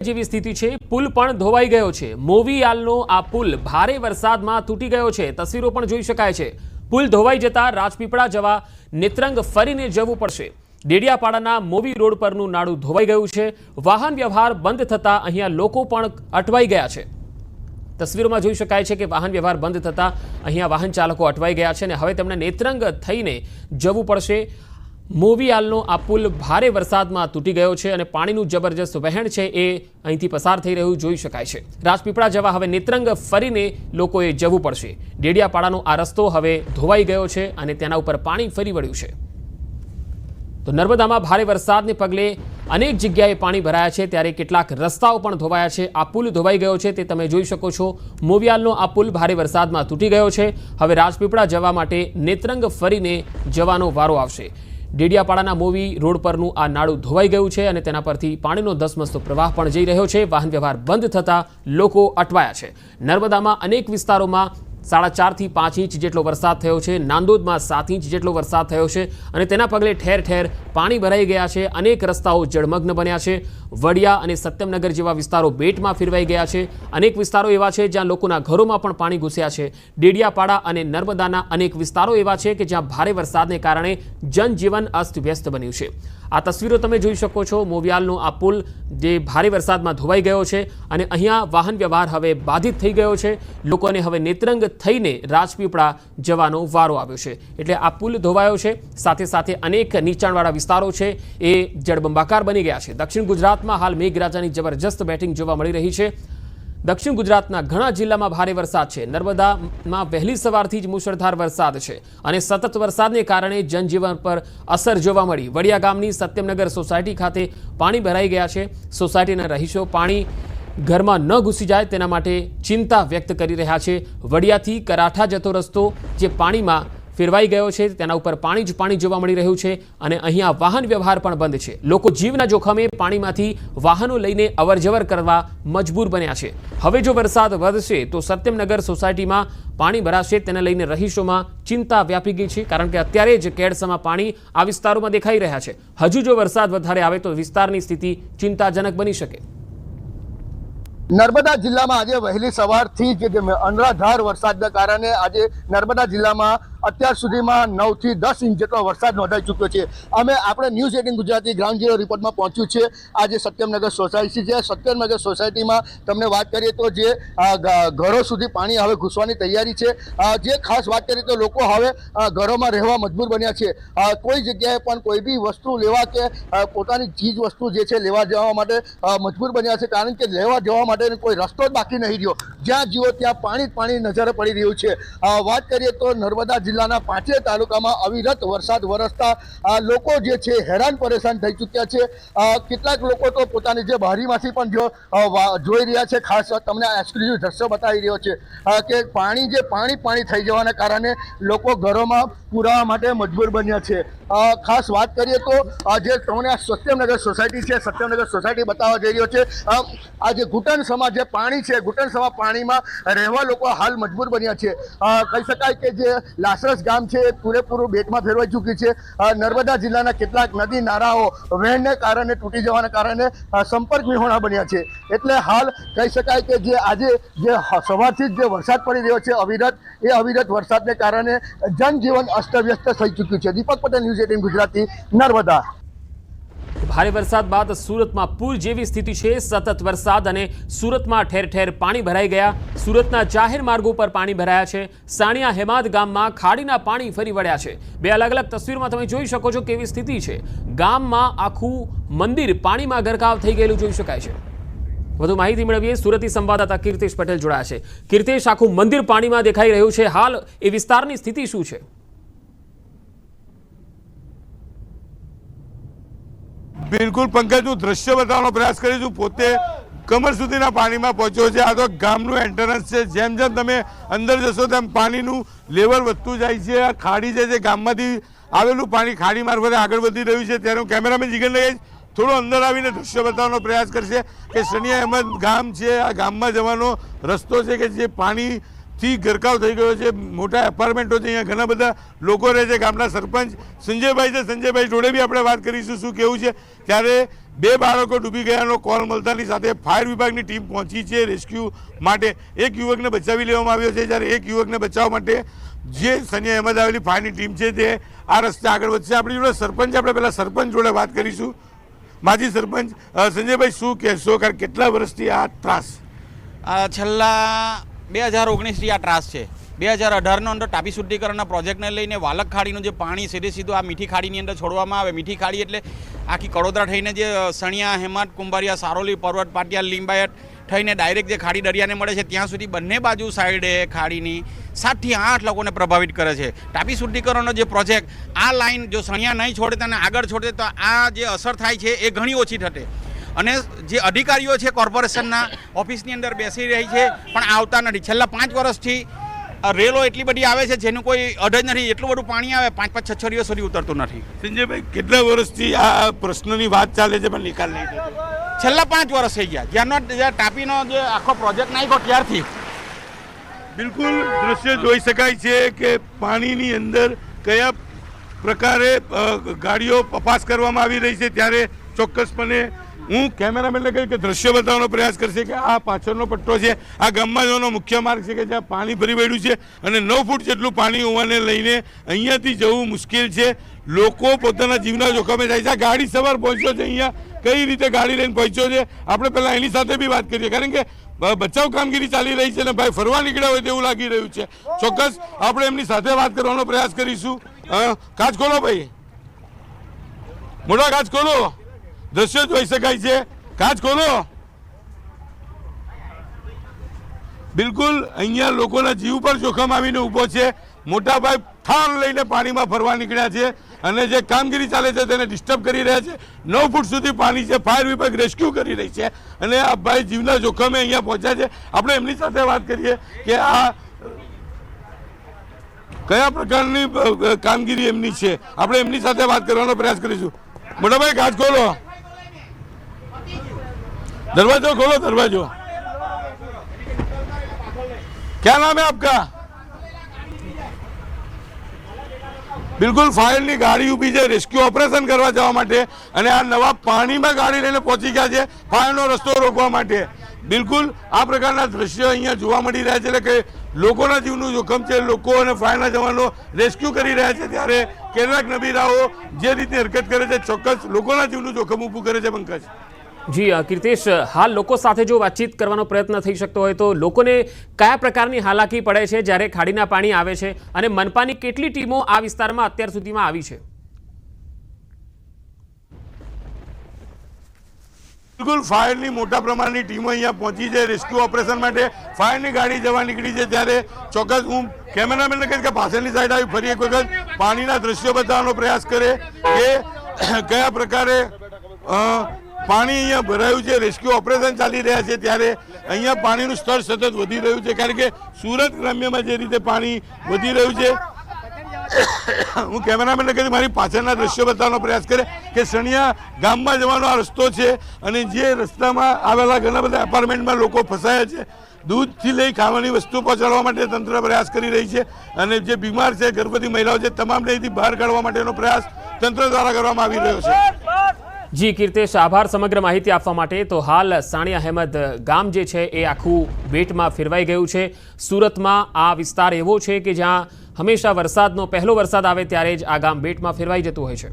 જેવી સ્થિતિ છે। પુલ પણ ધોવાઈ ગયો છે। મોવીયાલનો આ પુલ ભારે વરસાદમાં તૂટી ગયો છે। તસવીરો પણ જોઈ શકાય છે। પુલ ધોવાઈ જતા રાજપીપળા જવા નેત્રંગ ફરીને જવું પડશે। ડેડિયાપાડાના મોવી રોડ પરનું નાળું ધોવાઈ ગયું છે। વાહન વ્યવહાર બંધ થતા અહીંયા લોકો પણ અટવાઈ ગયા છે। તસવીરોમાં જોઈ શકાય છે કે વાહન વ્યવહાર બંધ થતા અહીંયા વાહન ચાલકો અટવાઈ ગયા છે અને હવે તેમને નેત્રંગ થઈને જવું પડશે। મોવીયાલનો આ પુલ ભારે વરસાદમાં તૂટી ગયો છે અને પાણીનું જબરજસ્ત વહેણ છે એ અહીંથી પસાર થઈ રહ્યું જોઈ શકાય છે। રાજપીપળા જવા હવે નેત્રંગ ફરીને લોકોએ જવું પડશે। ડેડિયાપાડાનો આ રસ્તો હવે ધોવાઈ ગયો છે અને તેના ઉપર પાણી ફરી વળ્યું છે। તો નર્મદામાં ભારે વરસાદને પગલે અનેક જગ્યાએ પાણી ભરાયા છે ત્યારે કેટલાક રસ્તાઓ પણ ધોવાયા છે। આ પુલ ધોવાઈ ગયો છે તે તમે જોઈ શકો છો। મોવીયાલનો આ પુલ ભારે વરસાદમાં તૂટી ગયો છે। હવે રાજપીપળા જવા માટે નેત્રંગ ફરીને જવાનો વારો આવશે। ડેડિયાપાડાના મોવી રોડ પરનું આ નાળું ધોવાઈ ગયું છે અને તેના પરથી પાણીનો ધસમસતો પ્રવાહ પણ જઈ રહ્યો છે। વાહન વ્યવહાર બંધ થતા લોકો અટવાયા છે। નર્મદામાં અનેક વિસ્તારોમાં 4.5 થી 5 ઇંચ જેટલો વરસાદ થયો છે। નાંદોદમાં 7 ઇંચ જેટલો વરસાદ થયો છે અને તેના પગલે ઠેર ઠેર પાણી ભરાઈ ગયા છે। અનેક રસ્તાઓ જળમગ્ન બન્યા છે। વડિયા અને સત્યમનગર જેવા વિસ્તારો બેટમાં ફેરવાઈ ગયા છે। અનેક વિસ્તારો એવા છે જ્યાં લોકોના ઘરોમાં પણ પાણી ઘૂસ્યા છે। ડેડિયાપાડા અને નર્મદાના અનેક વિસ્તારો એવા છે કે જ્યાં ભારે વરસાદને કારણે જનજીવન અસ્તવ્યસ્ત બન્યું છે। આ તસવીરો તમે જોઈ શકો છો। મોવીયાલનો આ પુલ જે ભારે વરસાદમાં ધોવાઈ ગયો છે અને અહીંયા વાહન વ્યવહાર હવે બાધિત થઈ ગયો છે। લોકોને હવે નેત્રંગ થઈને રાજપીપળા જવાનો વારો આવ્યો છે। એટલે આ પુલ ધોવાયો છે, સાથે સાથે અનેક નીચાણવાળા વિસ્તારો છે એ જળબંબાકાર બની ગયા છે। દક્ષિણ ગુજરાતમાં હાલ મેઘરાજાની જબરજસ્ત બેટિંગ જોવા મળી રહી છે। દક્ષિણ ગુજરાતના ઘણા જિલ્લામાં ભારે વરસાદ છે। નર્મદામાં વહેલી સવારથી જ મુશળધાર વરસાદ છે અને સતત વરસાદને કારણે જનજીવન પર અસર જોવા મળી। વડિયા ગામની સત્યમનગર સોસાયટી ખાતે પાણી ભરાઈ ગયા છે। સોસાયટીના રહીશો પાણી ઘરમાં ન ઘૂસી જાય તેના માટે ચિંતા વ્યક્ત કરી રહ્યા છે। વડિયાથી કરાઠા જતો રસ્તો જે પાણીમાં ફેરવાઈ ગયો છે તેના ઉપર પાણી જ પાણી જોવા મળી રહ્યું છે અને અહીંયા વાહન વ્યવહાર પણ બંધ છે। લોકો જીવના જોખમે પાણીમાંથી વાહનો લઈને અવરજવર કરવા મજબૂર બન્યા છે। હવે જો વરસાદ વધશે તો સત્યમનગર સોસાયટીમાં પાણી ભરાશે તેને લઈને રહીશોમાં ચિંતા વ્યાપી ગઈ છે, કારણ કે અત્યારે જ કેડસમાં પાણી આ વિસ્તારોમાં દેખાઈ રહ્યા છે। હજુ જો વરસાદ વધારે આવે તો વિસ્તારની સ્થિતિ ચિંતાજનક બની શકે। નર્મદા જિલ્લામાં આજે વહેલી સવારથી જ અનરાધાર વરસાદના કારણે આજે નર્મદા જિલ્લામાં અત્યાર સુધીમાં 9 થી 10 ઇંચ જેટલો વરસાદ નોંધાઈ ચૂક્યો છે। અમે આપણે ન્યૂઝ 18 ગુજરાતી ગ્રાઉન્ડ ઝીરો રિપોર્ટમાં પહોંચ્યું છે। આજે સત્યમનગર સોસાયટી છે। સત્યમનગર સોસાયટીમાં તમને વાત કરીએ તો જે ઘરો સુધી પાણી હવે ઘૂસવાની તૈયારી છે। જે ખાસ વાત કરીએ તો લોકો હવે ઘરોમાં રહેવા મજબૂર બન્યા છે। કોઈ જગ્યાએ પણ કોઈ બી વસ્તુ લેવા કે પોતાની ચીજ વસ્તુ જે છે લેવા જવા માટે મજબૂર બન્યા છે, કારણ કે લેવા જવા માટે કોઈ રસ્તો જ બાકી નહીં રહ્યો। જ્યાં જુઓ ત્યાં પાણી નજરે પડી રહ્યું છે। વાત કરીએ તો નર્મદા જિલ્લાના 5 તાલુકામાં અવિરત વરસાદ વરસતા લોકો જે છે હેરાન પરેશાન થઈ ચૂક્યા છે। કેટલાક લોકો તો પોતાની જે બારીમાંથી પણ જોઈ રહ્યા છે। ખાસ તમને એક્સક્લુઝિવ દ્રશ્યો બતાવી રહ્યો છે કે પાણી થઈ જવાના કારણે લોકો ઘરોમાં પુરાવા માટે મજબૂર બન્યા છે। ખાસ વાત કરીએ તો જે તમને સત્યમનગર સોસાયટી છે, સત્યમનગર સોસાયટી બતાવવા જઈ રહ્યો છે। આ જે ઘૂંટણસમાં જે પાણી છે, ઘૂંટણસમાં પાણીમાં રહેવા લોકો હાલ મજબૂર બન્યા છે। કહી શકાય કે જે લાસરસ ગામ છે એ પૂરેપૂરું બેટમાં ફેરવાઈ ચૂકી છે। નર્મદા જિલ્લાના કેટલાક નદી નાળાઓ વહેણને કારણે તૂટી જવાના કારણે સંપર્ક વિહોણા બન્યા છે। એટલે હાલ કહી શકાય કે જે આજે જે સવારથી જ જે વરસાદ પડી રહ્યો છે અવિરત વરસાદને કારણે જનજીવન અસ્તવ્યસ્ત થઈ ચૂક્યું છે। દીપક પટેલ, ન્યૂઝ 18 ગુજરાતી, નર્મદા। ભારે વરસાદ બાદ સુરતમાં પૂર જેવી સ્થિતિ છે। સતત વરસાદ અને સુરતમાં ઠેર ઠેર પાણી ભરાઈ ગયા। સુરતના જાહેર માર્ગો પર પાણી ભરાયા છે। સાણિયા હેમાદ ગામમાં ખાડીના પાણી ફરી વળ્યા છે। બે અલગ અલગ તસવીરમાં તમે જોઈ શકો છો કેવી સ્થિતિ છે। ગામમાં આખું મંદિર પાણીમાં ગરકાવ થઈ ગયેલું જોઈ શકાય છે। વધુ માહિતી મેળવીએ। સુરતથી સંવાદદાતા કીર્તેશ પટેલ જોડાયા છે। કીર્તેશ, આખું મંદિર પાણીમાં દેખાઈ રહ્યું છે, હાલ એ વિસ્તારની સ્થિતિ શું છે? બિલકુલ પંકજ, હું દ્રશ્ય બતાવવાનો પ્રયાસ કરીશું। પોતે કમર સુધીના પાણીમાં પહોંચ્યો છે। આ તો ગામનું એન્ટ્રન્સ છે। જેમ જેમ તમે અંદર જશો તેમ પાણીનું લેવલ વધતું જાય છે। આ ખાડી છે જે ગામમાંથી આવેલું પાણી ખાડી મારફતે આગળ વધી રહ્યું છે। ત્યારે હું કેમેરામેન જીગર લઈ થોડો અંદર આવીને દ્રશ્ય બતાવવાનો પ્રયાસ કરશે કે સાણિયા હેમાદ ગામ છે, આ ગામમાં જવાનો રસ્તો છે કે જે પાણી થી ગરકાવ થઈ ગયો છે. મોટા એપાર્ટમેન્ટો છે, અહીંયા ઘણા બધા લોકો રહે છે. ગામના સરપંચ સંજયભાઈ છે, સંજયભાઈ જોડે બી આપણે વાત કરીશું શું કેવું છે. ત્યારે 2 બાળકો ડૂબી ગયાનો કોલ મળતાની સાથે ફાયર વિભાગની ટીમ પહોંચી છે રેસ્ક્યુ માટે. એક યુવકને બચાવી લેવામાં આવ્યો છે, જ્યારે એક યુવકને બચાવવા માટે જે સની અહેમદ આવેલી ફાયરની ટીમ છે તે આ રસ્તે આગળ વધશે. આપણી જોડે સરપંચ, આપણે પહેલાં સરપંચ જોડે વાત કરીશું. માજી સરપંચ સંજયભાઈ, શું કહેશો? કારણ કેટલા વર્ષથી આ ત્રાસ? છેલ્લા 2019થી આ ત્રાસ છે. 2018નો અંદર તાપી શુદ્ધિકરણના પ્રોજેક્ટને લઈને વાલક ખાડીનું જે પાણી સીધું આ મીઠી ખાડીની અંદર છોડવામાં આવે. મીઠી ખાડી એટલે આખી કડોદરા થઈને જે સણિયા, હેમત, કુંભારિયા, સારોલી, પર્વત, પાટિયા, લીંબાયત થઈને ડાયરેક્ટ જે ખાડી દરિયાને મળે છે ત્યાં સુધી બંને બાજુ સાઈડે ખાડીની 7 થી 8 લોકોને પ્રભાવિત કરે છે. તાપી શુદ્ધિકરણનો જે પ્રોજેક્ટ આ લાઈન જો સણિયા નહીં છોડે તો આગળ છોડે તો આ જે અસર થાય છે એ ઘણી ઓછી થશે. અને જે અધિકારીઓ છે કોર્પોરેશનના ઓફિસની અંદર બેસી રહી છે પણ આવતા નથી. છેલ્લા 5 વર્ષથી રેલો એટલી બધી આવે છે જેનું કોઈ અડ જ નથી. એટલું બધું પાણી આવે 5-5, 6 દિવસ સુધી ઉતરતું નથી. સંજયભાઈ, કેટલા વર્ષથી આ પ્રશ્નની વાત ચાલે છે પણ નિકાલ નહીં થતો? છેલ્લા 5 વર્ષ થઈ ગયા જ્યારનો તાપીનો જે આખો પ્રોજેક્ટ નાખ્યો ત્યારથી. બિલકુલ દ્રશ્ય જોઈ શકાય છે કે પાણીની અંદર કયા પ્રકારે ગાડીઓ તપાસ કરવામાં આવી રહી છે. ત્યારે ચોક્કસપણે હું કેમેરામેનને કહ્યું કે દ્રશ્ય બતાવવાનો પ્રયાસ કરશે કે આ પાછળનો પટ્ટો છે, આ ગામમાં જવાનો મુખ્ય માર્ગ છે કે જ્યાં પાણી ભરી વળ્યું છે અને 9 ફૂટ જેટલું પાણી હોવાને લઈને અહીંયાથી જવું મુશ્કેલ છે. લોકો પોતાના જીવના જોખમે જાય છે. આ ગાડી સવાર પહોંચ્યો છે અહીંયા, કઈ રીતે ગાડી લઈને પહોંચ્યો છે આપણે પહેલાં એની સાથે બી વાત કરીએ, કારણ કે બચાવ કામગીરી ચાલી રહી છે ને ભાઈ ફરવા નીકળ્યા હોય તેવું લાગી રહ્યું છે. ચોક્કસ આપણે એમની સાથે વાત કરવાનો પ્રયાસ કરીશું. કાચ ખોલો ભાઈ, મોટા કાચ ખોલો, દ્રશ્ય જોઈ શકાય છે. કાચ ખોલો. બિલકુલ અહીંયા લોકોના જીવ પર જોખમ આવીને ઊભો છે. મોટાભાઈ થાળ લઈને પાણીમાં ફરવા નીકળ્યા છે અને જે કામગીરી ચાલે છે તેને ડિસ્ટર્બ કરી રહ્યા છે. 9 ફૂટ સુધી પાણી છે. ફાયર વિભાગ રેસ્ક્યુ કરી રહી છે અને આ ભાઈ જીવના જોખમે અહીંયા પહોંચ્યા છે. આપણે એમની સાથે વાત કરીએ કે આ કયા પ્રકારની કામગીરી એમની છે. આપણે એમની સાથે વાત કરવાનો પ્રયાસ કરીશું. મોટાભાઈ કાચ ખોલો, दरवाजा खोलो, दरवाजा. क्या नाम है आपका? બિલકુલ ફાયરની ગાડી ઊભી છે રેસ્ક્યુ ઓપરેશન કરવા જવા માટે અને આ નવા પાણીમાં ગાડી લઈને પહોંચી ગયા છે ફાયરનો રસ્તો રોકવા માટે. બિલકુલ આ પ્રકારના દ્રશ્યો અહીંયા જોવા મળી રહ્યા છે. એટલે કે લોકોના જીવનું જોખમ છે. લોકો અને ફાયરના જવાનો રેસ્ક્યુ કરી રહ્યા છે. ત્યારે કેટલાક નબીરાઓ જે રીતે હરકત કરે છે ચોક્કસ લોકોના જીવનું જોખમ ઊભું કરે છે. પંકજ જી કીર્તેશ, હાલ લોકો સાથે જો વાતચીત કરવાનો પ્રયત્ન થઈ શકતો હોય તો લોકોને કયા પ્રકારની હાલાકી પડે છે જ્યારે ખાડીના પાણી આવે છે અને મનપાની કેટલી ટીમો આ વિસ્તારમાં અત્યાર સુધીમાં આવી છે? બિલકુલ ફાયરની મોટા પ્રમાણની ટીમો અહીંયા પહોંચી છે રેસ્ક્યુ ઓપરેશન માટે. ફાયરની ગાડી જવા નીકળી છે. ત્યારે ચોક્કસ હું કેમેરામેનને કહીશ કે પાછળની સાઈડ આવી ફરી એક વખત પાણીના દ્રશ્યો બતાવવાનો પ્રયાસ કરે કે કયા પ્રકારે પાણી અહીંયા ભરાયું છે. રેસ્ક્યુ ઓપરેશન ચાલી રહ્યા છે ત્યારે અહીંયા પાણીનું સ્તર સતત વધી રહ્યું છે, કારણ કે સુરત ગ્રામ્યમાં જે રીતે પાણી વધી રહ્યું છે. હું કેમેરામેનને કહી મારી પાછળના દ્રશ્યો બતાવવાનો પ્રયાસ કરે કે સણિયા ગામમાં જવાનો આ રસ્તો છે અને જે રસ્તામાં આવેલા ઘણા બધા એપાર્ટમેન્ટમાં લોકો ફસાયા છે. દૂધથી લઈ ખાવાની વસ્તુ પહોંચાડવા માટે તંત્ર પ્રયાસ કરી રહી છે અને જે બીમાર છે, ગર્ભવતી મહિલાઓ છે, તમામને અહીંથી બહાર કાઢવા માટેનો પ્રયાસ તંત્ર દ્વારા કરવામાં આવી રહ્યો છે. જી કીર્તેશ, આભાર સમગ્ર માહિતી આપવા માટે. તો હાલ સાણિયા અહેમદ ગામ જે છે એ આખું બેટમાં ફેરવાઈ ગયું છે. સુરતમાં આ વિસ્તાર એવો છે કે જ્યાં હંમેશા પહેલો વરસાદ આવે ત્યારે જ આ ગામ બેટમાં ફેરવાઈ જતું હોય છે.